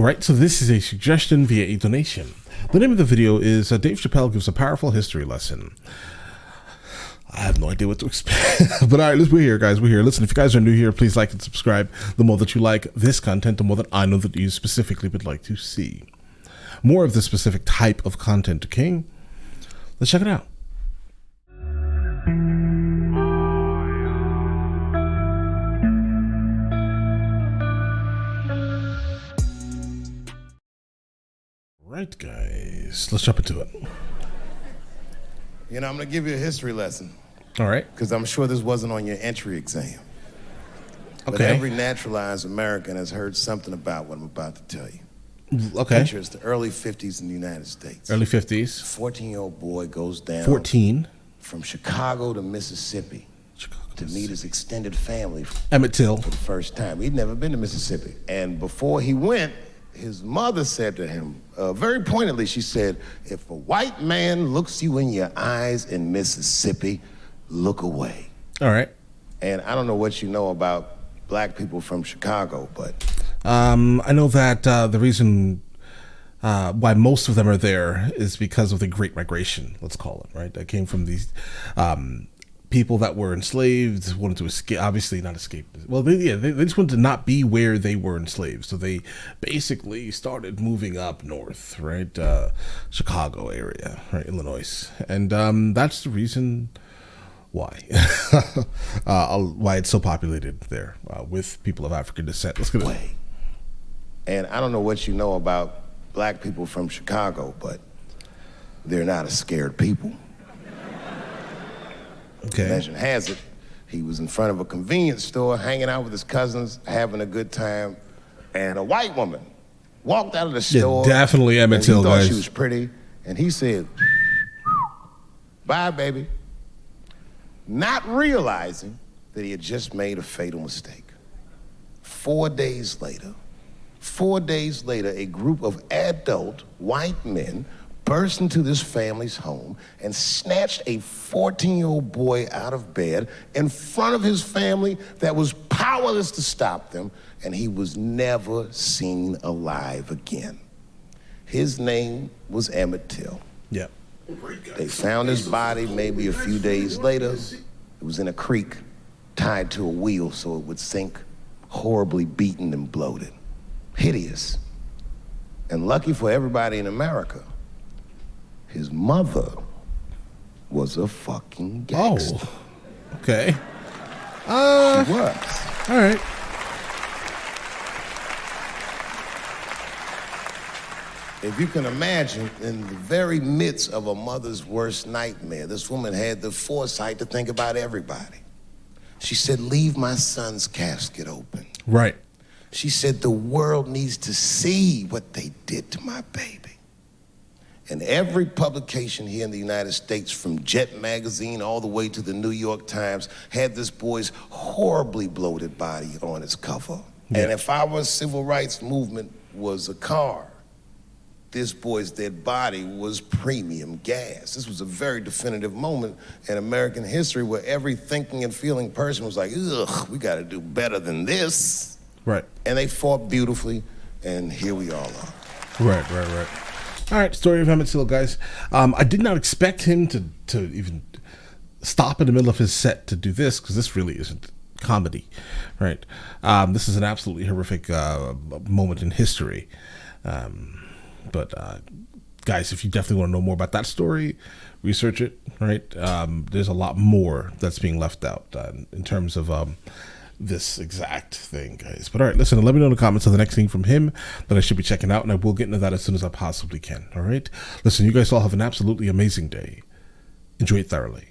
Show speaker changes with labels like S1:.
S1: All right, so this is a suggestion via a donation. The name of the video is Dave Chappelle gives a powerful history lesson. I have no idea what to expect. But all right, we're here, guys. We're here. Listen, if you guys are new here, please like and subscribe. The more that you like this content, the more that I know that you specifically would like to see more of this specific type of content. King, let's check it out. Right, guys, let's jump into it.
S2: You know, I'm going to give you a history lesson.
S1: All right.
S2: Because I'm sure this wasn't on your entry exam.
S1: Okay.
S2: But every naturalized American has heard something about what I'm about to tell you.
S1: Okay.
S2: Picture it's the early 50s in the United States.
S1: Early 50s.
S2: 14-year-old boy goes down
S1: 14.
S2: From Chicago to Mississippi to meet his extended family.
S1: Emmett Till.
S2: For the first time. He'd never been to Mississippi. And before he went, his mother said to him, very pointedly, she said, if a white man looks you in your eyes in Mississippi, look away.
S1: All right.
S2: And I don't know what you know about black people from Chicago, but...
S1: I know that the reason why most of them are there is because of the Great Migration, let's call it, right? That came from these people that were enslaved, wanted to escape, obviously not escape. Well, they just wanted to not be where they were enslaved. So they basically started moving up north, right? Chicago area, right? Illinois. And that's the reason why. Why it's so populated there with people of African descent. Let's get it.
S2: And I don't know what you know about black people from Chicago, but they're not a scared people.
S1: Okay.
S2: Legend has it, he was in front of a convenience store, hanging out with his cousins, having a good time, and a white woman walked out of the store.
S1: Yeah, definitely Emmett Till,
S2: guys. He thought
S1: guys.
S2: she was pretty, and he said, "Bye, baby," not realizing that he had just made a fatal mistake. 4 days later, a group of adult white men burst into this family's home and snatched a 14-year-old boy out of bed in front of his family that was powerless to stop them, and he was never seen alive again. His name was Emmett Till.
S1: Yeah.
S2: They found his body maybe a few days later. It was in a creek, tied to a wheel so it would sink, horribly beaten and bloated. Hideous. And lucky for everybody in America, his mother was a fucking gangster.
S1: Oh, okay.
S2: She was.
S1: All right.
S2: If you can imagine, in the very midst of a mother's worst nightmare, this woman had the foresight to think about everybody. She said, leave my son's casket open.
S1: Right.
S2: She said, the world needs to see what they did to my baby. And every publication here in the United States, from Jet magazine all the way to the New York Times, had this boy's horribly bloated body on its cover. Yeah. And if our civil rights movement was a car, this boy's dead body was premium gas. This was a very definitive moment in American history where every thinking and feeling person was like, ugh, we gotta do better than this.
S1: Right.
S2: And they fought beautifully, and here we all are.
S1: Right. All right, story of Emmett Till, guys. I did not expect him to even stop in the middle of his set to do this, because this really isn't comedy, right? This is an absolutely horrific moment in history. But guys, if you definitely want to know more about that story, research it, right? There's a lot more that's being left out in terms of this exact thing, guys. But all right, listen, let me know in the comments of the next thing from him that I should be checking out, and I will get into that as soon as I possibly can. All right, listen, you guys all have an absolutely amazing day. Enjoy it thoroughly.